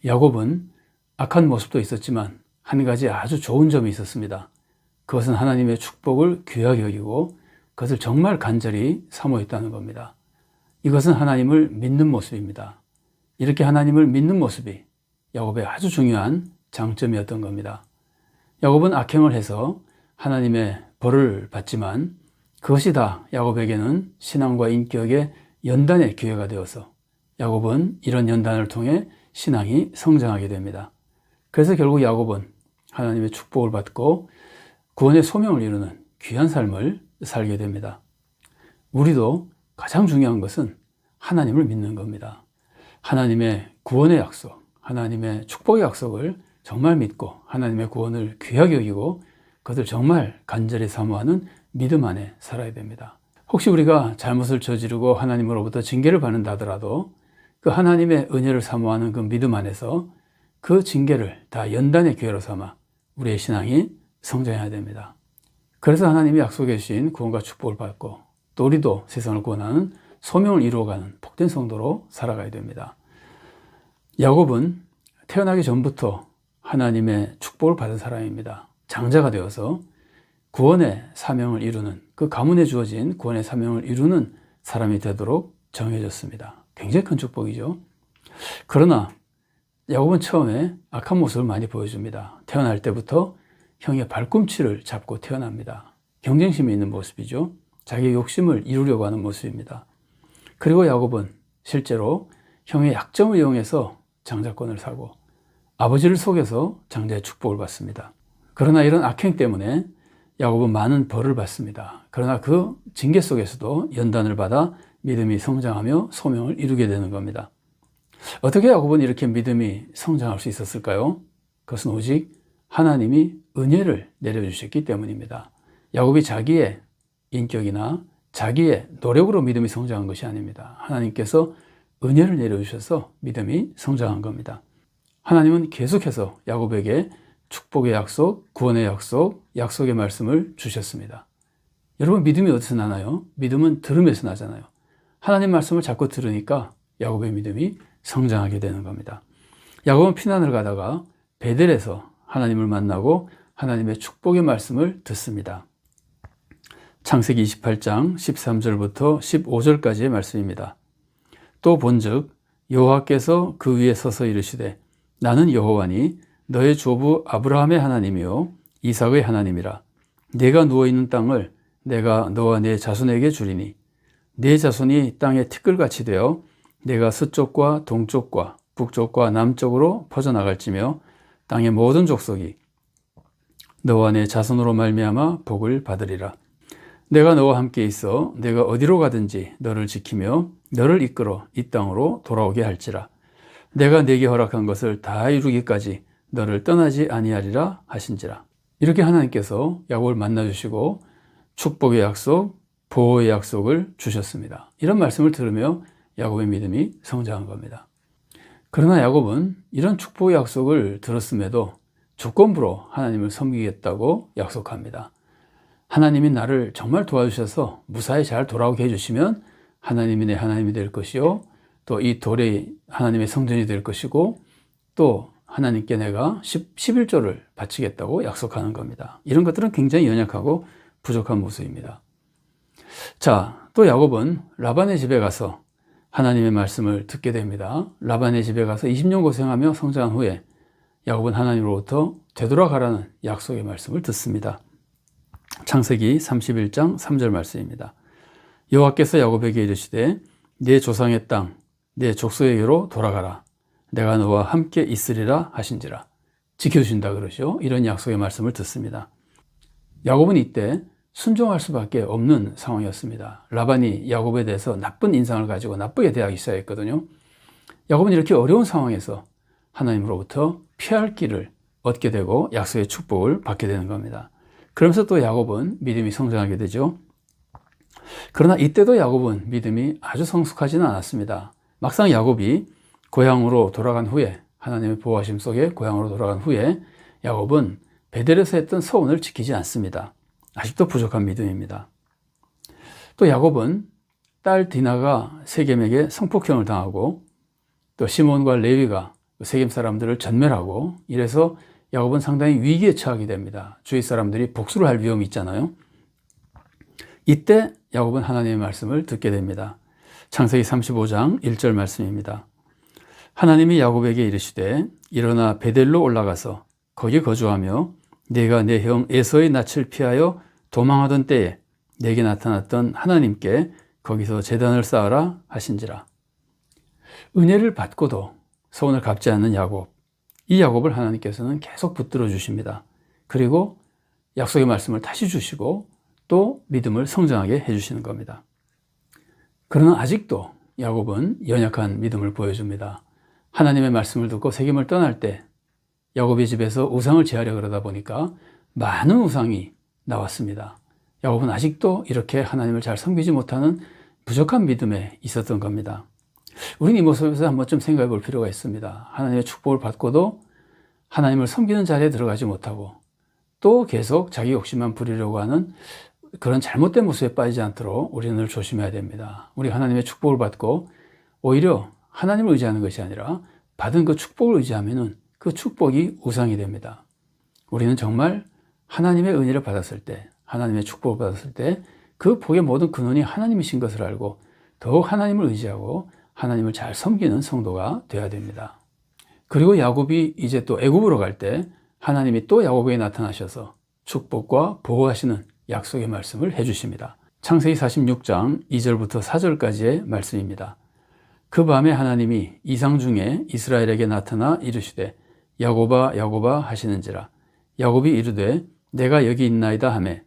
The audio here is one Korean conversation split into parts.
야곱은 악한 모습도 있었지만 한 가지 아주 좋은 점이 있었습니다. 그것은 하나님의 축복을 귀하게 여기고 그것을 정말 간절히 사모했다는 겁니다. 이것은 하나님을 믿는 모습입니다. 이렇게 하나님을 믿는 모습이 야곱의 아주 중요한 장점이었던 겁니다. 야곱은 악행을 해서 하나님의 벌을 받지만 그것이 다 야곱에게는 신앙과 인격의 연단의 기회가 되어서 야곱은 이런 연단을 통해 신앙이 성장하게 됩니다. 그래서 결국 야곱은 하나님의 축복을 받고 구원의 소명을 이루는 귀한 삶을 살게 됩니다. 우리도 가장 중요한 것은 하나님을 믿는 겁니다. 하나님의 구원의 약속, 하나님의 축복의 약속을 정말 믿고 하나님의 구원을 귀하게 여기고 그것을 정말 간절히 사모하는 믿음 안에 살아야 됩니다. 혹시 우리가 잘못을 저지르고 하나님으로부터 징계를 받는다 하더라도 그 하나님의 은혜를 사모하는 그 믿음 안에서 그 징계를 다 연단의 기회로 삼아 우리의 신앙이 성장해야 됩니다. 그래서 하나님이 약속해 주신 구원과 축복을 받고 또 우리도 세상을 구원하는 소명을 이루어가는 복된 성도로 살아가야 됩니다. 야곱은 태어나기 전부터 하나님의 축복을 받은 사람입니다. 장자가 되어서 구원의 사명을 이루는, 그 가문에 주어진 구원의 사명을 이루는 사람이 되도록 정해졌습니다. 굉장히 큰 축복이죠. 그러나 야곱은 처음에 악한 모습을 많이 보여줍니다. 태어날 때부터 형의 발꿈치를 잡고 태어납니다. 경쟁심이 있는 모습이죠. 자기의 욕심을 이루려고 하는 모습입니다. 그리고 야곱은 실제로 형의 약점을 이용해서 장자권을 사고 아버지를 속여서 장자의 축복을 받습니다. 그러나 이런 악행 때문에 야곱은 많은 벌을 받습니다. 그러나 그 징계 속에서도 연단을 받아 믿음이 성장하며 소명을 이루게 되는 겁니다. 어떻게 야곱은 이렇게 믿음이 성장할 수 있었을까요? 그것은 오직 하나님이 은혜를 내려주셨기 때문입니다. 야곱이 자기의 인격이나 자기의 노력으로 믿음이 성장한 것이 아닙니다. 하나님께서 은혜를 내려주셔서 믿음이 성장한 겁니다. 하나님은 계속해서 야곱에게 축복의 약속, 구원의 약속, 약속의 말씀을 주셨습니다. 여러분, 믿음이 어디서 나나요? 믿음은 들음에서 나잖아요. 하나님 말씀을 자꾸 들으니까 야곱의 믿음이 성장하게 되는 겁니다. 야곱은 피난을 가다가 베델에서 하나님을 만나고 하나님의 축복의 말씀을 듣습니다. 창세기 28장 13절부터 15절까지의 말씀입니다. 또 본즉 여호와께서 그 위에 서서 이르시되 나는 여호와니 너의 조부 아브라함의 하나님이요 이삭의 하나님이라. 네가 누워있는 땅을 내가 너와 네 자손에게 주리니 네 자손이 땅에 티끌같이 되어 내가 서쪽과 동쪽과 북쪽과 남쪽으로 퍼져나갈지며 땅의 모든 족속이 너와 내 자손으로 말미암아 복을 받으리라. 내가 너와 함께 있어 내가 어디로 가든지 너를 지키며 너를 이끌어 이 땅으로 돌아오게 할지라. 내가 네게 허락한 것을 다 이루기까지 너를 떠나지 아니하리라 하신지라. 이렇게 하나님께서 야곱을 만나주시고 축복의 약속, 보호의 약속을 주셨습니다. 이런 말씀을 들으며 야곱의 믿음이 성장한 겁니다. 그러나 야곱은 이런 축복의 약속을 들었음에도 조건부로 하나님을 섬기겠다고 약속합니다. 하나님이 나를 정말 도와주셔서 무사히 잘 돌아오게 해주시면 하나님이 내 하나님이 될 것이요 또 이 돌이 하나님의 성전이 될 것이고 또 하나님께 내가 11조를 바치겠다고 약속하는 겁니다. 이런 것들은 굉장히 연약하고 부족한 모습입니다. 자, 또 야곱은 라반의 집에 가서 하나님의 말씀을 듣게 됩니다. 라반의 집에 가서 20년 고생하며 성장한 후에 야곱은 하나님으로부터 되돌아가라는 약속의 말씀을 듣습니다. 창세기 31장 3절 말씀입니다. 여호와께서 야곱에게 이르시되 네 조상의 땅, 네 족속에게로 돌아가라. 내가 너와 함께 있으리라 하신지라. 지켜주신다 그러죠. 이런 약속의 말씀을 듣습니다. 야곱은 이때 순종할 수밖에 없는 상황이었습니다. 라반이 야곱에 대해서 나쁜 인상을 가지고 나쁘게 대하기 시작했거든요. 야곱은 이렇게 어려운 상황에서 하나님으로부터 피할 길을 얻게 되고 약속의 축복을 받게 되는 겁니다. 그러면서 또 야곱은 믿음이 성장하게 되죠. 그러나 이때도 야곱은 믿음이 아주 성숙하지는 않았습니다. 막상 야곱이 고향으로 돌아간 후에, 하나님의 보호하심 속에 고향으로 돌아간 후에 야곱은 베델에서 했던 서원을 지키지 않습니다. 아직도 부족한 믿음입니다. 또 야곱은 딸 디나가 세겜에게 성폭행을 당하고 또 시몬과 레위가 세겜 사람들을 전멸하고 이래서 야곱은 상당히 위기에 처하게 됩니다. 주위 사람들이 복수를 할 위험이 있잖아요. 이때 야곱은 하나님의 말씀을 듣게 됩니다. 창세기 35장 1절 말씀입니다. 하나님이 야곱에게 이르시되 일어나 베델로 올라가서 거기 거주하며 네가 내 형 에서의 낯을 피하여 도망하던 때에 내게 나타났던 하나님께 거기서 제단을 쌓으라 하신지라. 은혜를 받고도 소원을 갚지 않는 야곱, 이 야곱을 하나님께서는 계속 붙들어 주십니다. 그리고 약속의 말씀을 다시 주시고 또 믿음을 성장하게 해주시는 겁니다. 그러나 아직도 야곱은 연약한 믿음을 보여줍니다. 하나님의 말씀을 듣고 세겜을 떠날 때 야곱의 집에서 우상을 제하려 그러다 보니까 많은 우상이 나왔습니다. 야곱은 아직도 이렇게 하나님을 잘 섬기지 못하는 부족한 믿음에 있었던 겁니다. 우리는 이 모습에서 한 번쯤 생각해 볼 필요가 있습니다. 하나님의 축복을 받고도 하나님을 섬기는 자리에 들어가지 못하고 또 계속 자기 욕심만 부리려고 하는 그런 잘못된 모습에 빠지지 않도록 우리는 늘 조심해야 됩니다. 우리 하나님의 축복을 받고 오히려 하나님을 의지하는 것이 아니라 받은 그 축복을 의지하면은 그 축복이 우상이 됩니다. 우리는 정말 하나님의 은혜를 받았을 때, 하나님의 축복을 받았을 때 그 복의 모든 근원이 하나님이신 것을 알고 더욱 하나님을 의지하고 하나님을 잘 섬기는 성도가 되어야 됩니다. 그리고 야곱이 이제 또 애굽으로 갈 때 하나님이 또 야곱에게 나타나셔서 축복과 보호하시는 약속의 말씀을 해주십니다. 창세기 46장 2절부터 4절까지의 말씀입니다. 그 밤에 하나님이 이상 중에 이스라엘에게 나타나 이르시되 야곱아 야곱아 하시는지라. 야곱이 이르되 내가 여기 있나이다 하매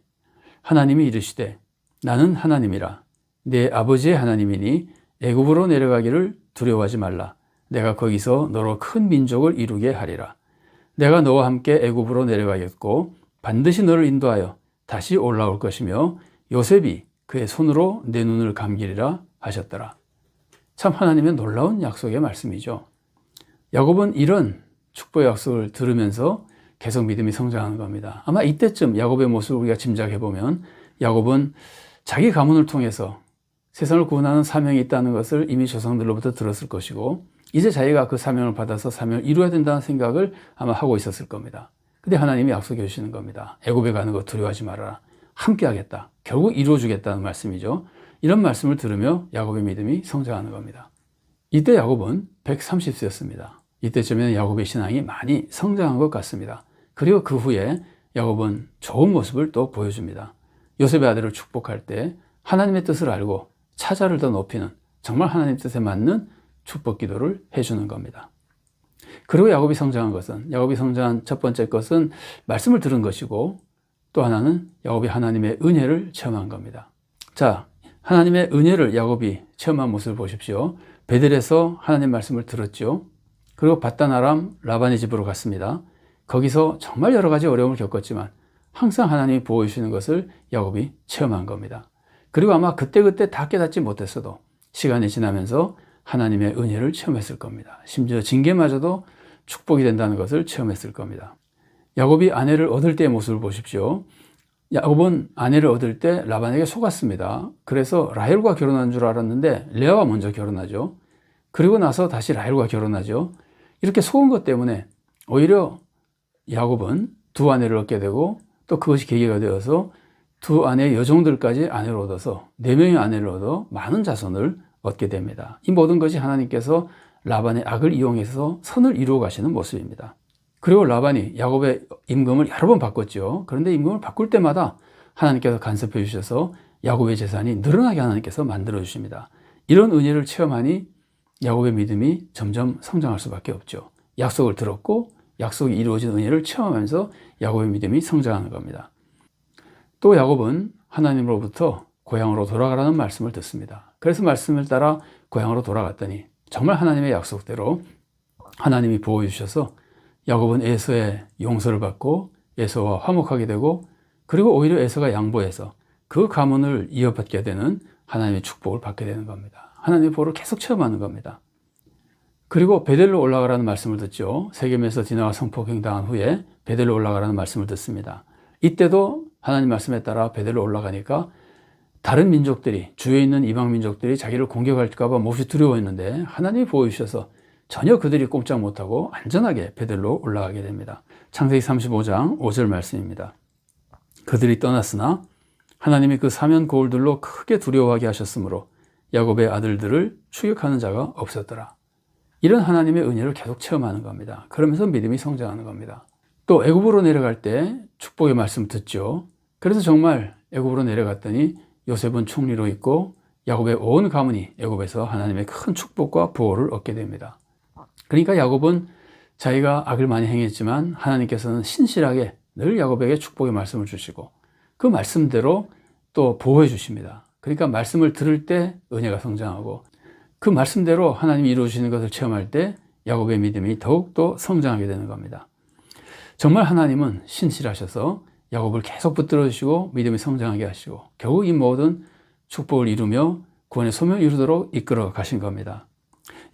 하나님이 이르시되 나는 하나님이라. 내 아버지의 하나님이니 애굽으로 내려가기를 두려워하지 말라. 내가 거기서 너로 큰 민족을 이루게 하리라. 내가 너와 함께 애굽으로 내려가겠고 반드시 너를 인도하여 다시 올라올 것이며 요셉이 그의 손으로 내 눈을 감기리라 하셨더라. 참 하나님의 놀라운 약속의 말씀이죠. 야곱은 이런 축복의 약속을 들으면서 계속 믿음이 성장하는 겁니다. 아마 이때쯤 야곱의 모습을 우리가 짐작해 보면 야곱은 자기 가문을 통해서 세상을 구원하는 사명이 있다는 것을 이미 조상들로부터 들었을 것이고 이제 자기가 그 사명을 받아서 사명을 이루어야 된다는 생각을 아마 하고 있었을 겁니다. 근데 하나님이 약속해 주시는 겁니다. 애굽에 가는 거 두려워하지 말아라. 함께 하겠다. 결국 이루어 주겠다는 말씀이죠. 이런 말씀을 들으며 야곱의 믿음이 성장하는 겁니다. 이때 야곱은 130세였습니다. 이때쯤에는 야곱의 신앙이 많이 성장한 것 같습니다. 그리고 그 후에 야곱은 좋은 모습을 또 보여줍니다. 요셉의 아들을 축복할 때 하나님의 뜻을 알고 차자를 더 높이는 정말 하나님 뜻에 맞는 축복 기도를 해주는 겁니다. 그리고 야곱이 성장한 첫 번째 것은 말씀을 들은 것이고 또 하나는 야곱이 하나님의 은혜를 체험한 겁니다. 자, 하나님의 은혜를 야곱이 체험한 모습을 보십시오. 베델에서 하나님 말씀을 들었죠. 그리고 밧단 아람 라반의 집으로 갔습니다. 거기서 정말 여러 가지 어려움을 겪었지만 항상 하나님이 보호해 주시는 것을 야곱이 체험한 겁니다. 그리고 아마 그때그때 다 깨닫지 못했어도 시간이 지나면서 하나님의 은혜를 체험했을 겁니다. 심지어 징계마저도 축복이 된다는 것을 체험했을 겁니다. 야곱이 아내를 얻을 때의 모습을 보십시오. 야곱은 아내를 얻을 때 라반에게 속았습니다. 그래서 라헬과 결혼한 줄 알았는데 레아와 먼저 결혼하죠. 그리고 나서 다시 라헬과 결혼하죠. 이렇게 속은 것 때문에 오히려 야곱은 두 아내를 얻게 되고 또 그것이 계기가 되어서 두 아내의 여종들까지 아내를 얻어서 4명의 아내를 얻어 많은 자손을 얻게 됩니다. 이 모든 것이 하나님께서 라반의 악을 이용해서 선을 이루어 가시는 모습입니다. 그리고 라반이 야곱의 임금을 여러 번 바꿨죠. 그런데 임금을 바꿀 때마다 하나님께서 간섭해 주셔서 야곱의 재산이 늘어나게 하나님께서 만들어 주십니다. 이런 은혜를 체험하니 야곱의 믿음이 점점 성장할 수밖에 없죠. 약속을 들었고 약속이 이루어진 은혜를 체험하면서 야곱의 믿음이 성장하는 겁니다. 또 야곱은 하나님으로부터 고향으로 돌아가라는 말씀을 듣습니다. 그래서 말씀을 따라 고향으로 돌아갔더니 정말 하나님의 약속대로 하나님이 보호해 주셔서 야곱은 에서의 용서를 받고 에서와 화목하게 되고 그리고 오히려 에서가 양보해서 그 가문을 이어받게 되는 하나님의 축복을 받게 되는 겁니다. 하나님의 보호를 계속 체험하는 겁니다. 그리고 베델로 올라가라는 말씀을 듣죠. 세겜에서 디나가 성폭행당한 후에 베델로 올라가라는 말씀을 듣습니다. 이때도 하나님 말씀에 따라 베델로 올라가니까 다른 민족들이 주위에 있는 이방 민족들이 자기를 공격할까 봐 몹시 두려워했는데 하나님이 보호해 주셔서 전혀 그들이 꼼짝 못하고 안전하게 베들로 올라가게 됩니다. 창세기 35장 5절 말씀입니다. 그들이 떠났으나 하나님이 그 사면 거울들로 크게 두려워하게 하셨으므로 야곱의 아들들을 추격하는 자가 없었더라. 이런 하나님의 은혜를 계속 체험하는 겁니다. 그러면서 믿음이 성장하는 겁니다. 또 애굽으로 내려갈 때 축복의 말씀 듣죠. 그래서 정말 애굽으로 내려갔더니 요셉은 총리로 있고 야곱의 온 가문이 애굽에서 하나님의 큰 축복과 보호를 얻게 됩니다. 그러니까 야곱은 자기가 악을 많이 행했지만 하나님께서는 신실하게 늘 야곱에게 축복의 말씀을 주시고 그 말씀대로 또 보호해 주십니다. 그러니까 말씀을 들을 때 은혜가 성장하고 그 말씀대로 하나님이 이루어주시는 것을 체험할 때 야곱의 믿음이 더욱더 성장하게 되는 겁니다. 정말 하나님은 신실하셔서 야곱을 계속 붙들어 주시고 믿음이 성장하게 하시고 결국 이 모든 축복을 이루며 구원의 소명을 이루도록 이끌어 가신 겁니다.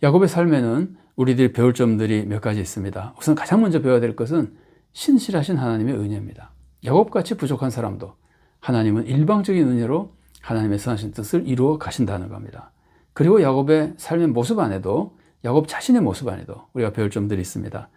야곱의 삶에는 우리들이 배울 점들이 몇 가지 있습니다. 우선 가장 먼저 배워야 될 것은 신실하신 하나님의 은혜입니다. 야곱같이 부족한 사람도 하나님은 일방적인 은혜로 하나님의 선하신 뜻을 이루어 가신다는 겁니다. 그리고 야곱의 삶의 모습 안에도 야곱 자신의 모습 안에도 우리가 배울 점들이 있습니다.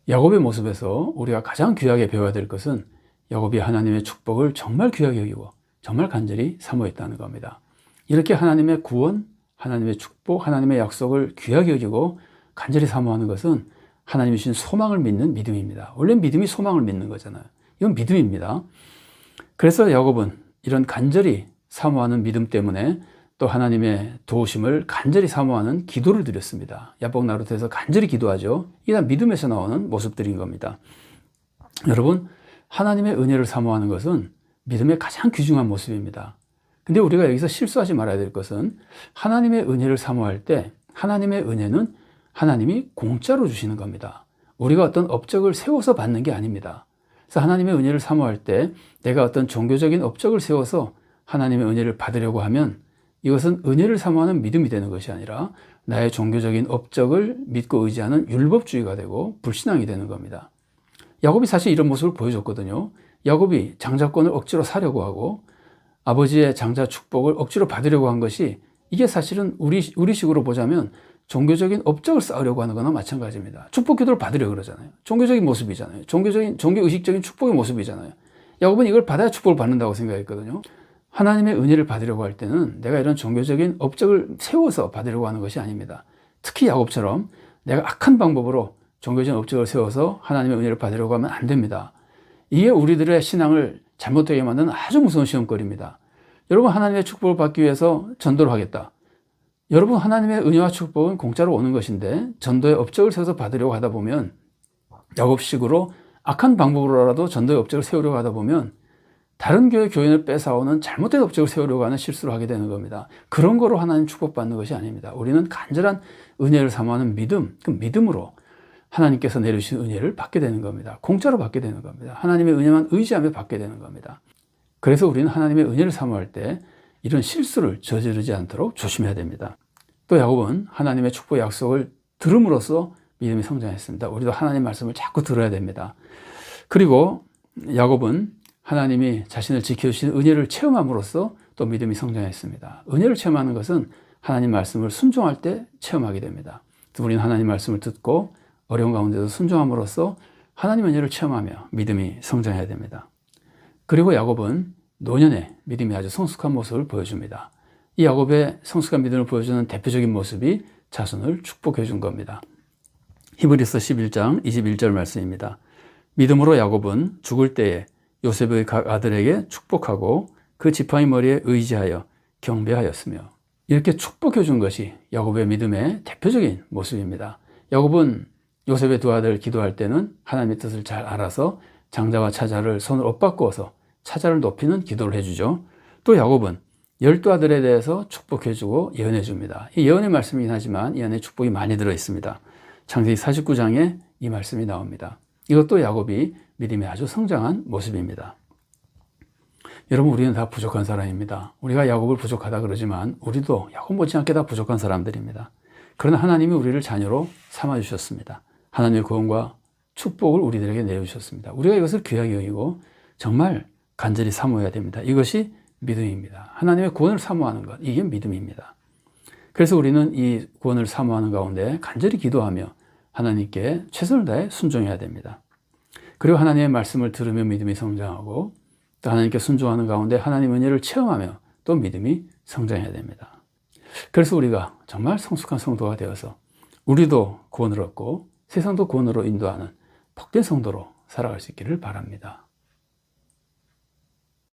야곱의 모습에서 우리가 가장 귀하게 배워야 될 것은 야곱이 하나님의 축복을 정말 귀하게 여기고 정말 간절히 사모했다는 겁니다. 이렇게 하나님의 구원, 하나님의 축복, 하나님의 약속을 귀하게 여기고 간절히 사모하는 것은 하나님이 주신 소망을 믿는 믿음입니다. 원래 믿음이 소망을 믿는 거잖아요. 이건 믿음입니다. 그래서 야곱은 이런 간절히 사모하는 믿음 때문에 또 하나님의 도우심을 간절히 사모하는 기도를 드렸습니다. 야복 나루터에서 간절히 기도하죠. 이게 다 믿음에서 나오는 모습들인 겁니다. 여러분, 하나님의 은혜를 사모하는 것은 믿음의 가장 귀중한 모습입니다. 근데 우리가 여기서 실수하지 말아야 될 것은 하나님의 은혜를 사모할 때 하나님의 은혜는 하나님이 공짜로 주시는 겁니다. 우리가 어떤 업적을 세워서 받는 게 아닙니다. 그래서 하나님의 은혜를 사모할 때 내가 어떤 종교적인 업적을 세워서 하나님의 은혜를 받으려고 하면 이것은 은혜를 사모하는 믿음이 되는 것이 아니라 나의 종교적인 업적을 믿고 의지하는 율법주의가 되고 불신앙이 되는 겁니다. 야곱이 사실 이런 모습을 보여줬거든요. 야곱이 장자권을 억지로 사려고 하고 아버지의 장자 축복을 억지로 받으려고 한 것이 이게 사실은 우리식으로 보자면 종교적인 업적을 쌓으려고 하는 거나 마찬가지입니다. 축복 기도를 받으려고 그러잖아요. 종교적인 모습이잖아요. 종교의식적인 축복의 모습이잖아요. 야곱은 이걸 받아야 축복을 받는다고 생각했거든요. 하나님의 은혜를 받으려고 할 때는 내가 이런 종교적인 업적을 세워서 받으려고 하는 것이 아닙니다. 특히 야곱처럼 내가 악한 방법으로 종교적인 업적을 세워서 하나님의 은혜를 받으려고 하면 안 됩니다. 이게 우리들의 신앙을 잘못되게 만드는 아주 무서운 시험거리입니다. 여러분, 하나님의 축복을 받기 위해서 전도를 하겠다. 여러분, 하나님의 은혜와 축복은 공짜로 오는 것인데 전도의 업적을 세워서 받으려고 하다 보면 야곱식으로 악한 방법으로라도 전도의 업적을 세우려고 하다 보면 다른 교회 교인을 뺏어오는 잘못된 업적을 세우려고 하는 실수를 하게 되는 겁니다. 그런 거로 하나님 축복받는 것이 아닙니다. 우리는 간절한 은혜를 사모하는 믿음, 그 믿음으로 하나님께서 내려주신 은혜를 받게 되는 겁니다. 공짜로 받게 되는 겁니다. 하나님의 은혜만 의지하며 받게 되는 겁니다. 그래서 우리는 하나님의 은혜를 사모할 때 이런 실수를 저지르지 않도록 조심해야 됩니다. 또 야곱은 하나님의 축복 약속을 들음으로써 믿음이 성장했습니다. 우리도 하나님 말씀을 자꾸 들어야 됩니다. 그리고 야곱은 하나님이 자신을 지켜주신 은혜를 체험함으로써 또 믿음이 성장했습니다. 은혜를 체험하는 것은 하나님 말씀을 순종할 때 체험하게 됩니다. 우리는 하나님 말씀을 듣고 어려운 가운데도 순종함으로써 하나님 은혜를 체험하며 믿음이 성장해야 됩니다. 그리고 야곱은 노년에 믿음이 아주 성숙한 모습을 보여줍니다. 이 야곱의 성숙한 믿음을 보여주는 대표적인 모습이 자손을 축복해 준 겁니다. 히브리서 11장 21절 말씀입니다. 믿음으로 야곱은 죽을 때에 요셉의 각 아들에게 축복하고 그 지팡이 머리에 의지하여 경배하였으며, 이렇게 축복해 준 것이 야곱의 믿음의 대표적인 모습입니다. 야곱은 요셉의 두 아들 기도할 때는 하나님의 뜻을 잘 알아서 장자와 차자를 손을 엇바꾸어서 차자를 높이는 기도를 해주죠. 또 야곱은 12아들에 대해서 축복해주고 예언해 줍니다. 이 예언의 말씀이긴 하지만 이 안에 축복이 많이 들어있습니다. 창세기 49장에 이 말씀이 나옵니다. 이것도 야곱이 믿음이 아주 성장한 모습입니다. 여러분, 우리는 다 부족한 사람입니다. 우리가 야곱을 부족하다 그러지만 우리도 야곱 못지않게 다 부족한 사람들입니다. 그러나 하나님이 우리를 자녀로 삼아주셨습니다. 하나님의 구원과 축복을 우리들에게 내려주셨습니다. 우리가 이것을 귀하게 여기고 정말 간절히 사모해야 됩니다. 이것이 믿음입니다. 하나님의 구원을 사모하는 것, 이게 믿음입니다. 그래서 우리는 이 구원을 사모하는 가운데 간절히 기도하며 하나님께 최선을 다해 순종해야 됩니다. 그리고 하나님의 말씀을 들으며 믿음이 성장하고 또 하나님께 순종하는 가운데 하나님의 은혜를 체험하며 또 믿음이 성장해야 됩니다. 그래서 우리가 정말 성숙한 성도가 되어서 우리도 구원을 얻고 세상도 구원으로 인도하는 복된 성도로 살아갈 수 있기를 바랍니다.